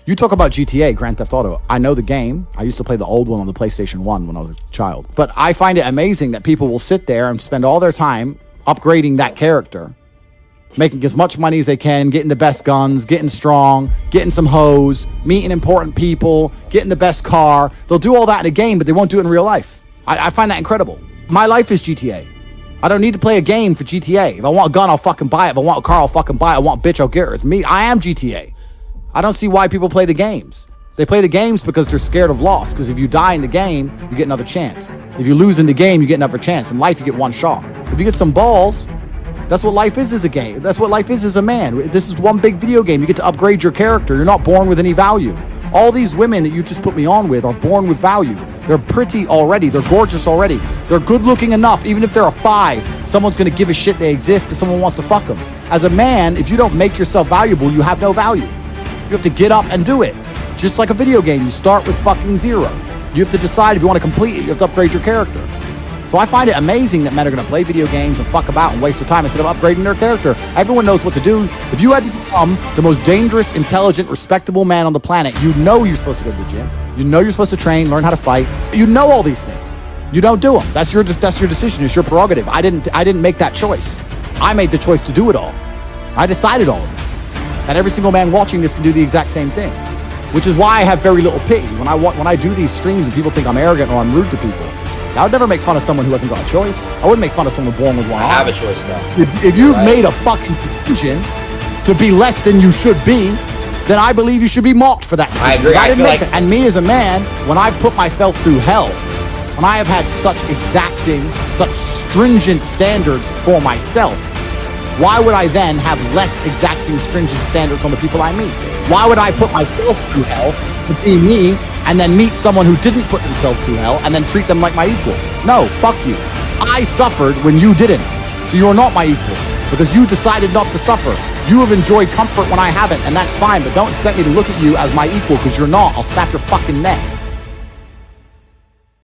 You talk about GTA, Grand Theft Auto. I know the game. I used to play the old one on the PlayStation 1 when I was a child. But I find it amazing that people will sit there and spend all their time upgrading that character, making as much money as they can, getting the best guns, getting strong, getting some hoes, meeting important people, getting the best car. They'll do all that in a game, but they won't do it in real life. I find that incredible. My life is GTA. I don't need to play a game for GTA. If I want a gun, I'll fucking buy it. If I want a car, I'll fucking buy it. I want a bitch, I'll get her. It's me. I am GTA. I don't see why people play the games. They play the games because they're scared of loss. Because if you die in the game, you get another chance. If you lose in the game, you get another chance. In life, you get one shot. If you get some balls, that's what life is as a game. That's what life is as a man. This is one big video game. You get to upgrade your character. You're not born with any value. All these women that you just put me on with are born with value. They're pretty already. They're gorgeous already. They're good looking enough. Even if they're a 5, someone's going to give a shit they exist because someone wants to fuck them. As a man, if you don't make yourself valuable, you have no value. You have to get up and do it. Just like a video game, you start with fucking 0. You have to decide if you want to complete it. You have to upgrade your character. So I find it amazing that men are going to play video games and fuck about and waste their time instead of upgrading their character. Everyone knows what to do. If you had to become the most dangerous, intelligent, respectable man on the planet, you know you're supposed to go to the gym. You know you're supposed to train, learn how to fight. You know all these things. You don't do them. That's your decision. It's your prerogative. I didn't make that choice. I made the choice to do it all. I decided all of it. And every single man watching this can do the exact same thing, which is why I have very little pity when I do these streams and people think I'm arrogant or I'm rude to people. I would never make fun of someone who hasn't got a choice. I wouldn't make fun of someone born with one arm. I have a choice though. If you've made a fucking decision to be less than you should be, then I believe you should be mocked for that decision. I agree. I didn't make that. And me as a man, when I put myself through hell, when I have had such exacting, such stringent standards for myself, why would I then have less exacting, stringent standards on the people I meet? Why would I put myself through hell to be me and then meet someone who didn't put themselves through hell and then treat them like my equal? No, fuck you. I suffered when you didn't. So you're not my equal because you decided not to suffer. You have enjoyed comfort when I haven't, and that's fine, but don't expect me to look at you as my equal because you're not. I'll snap your fucking neck.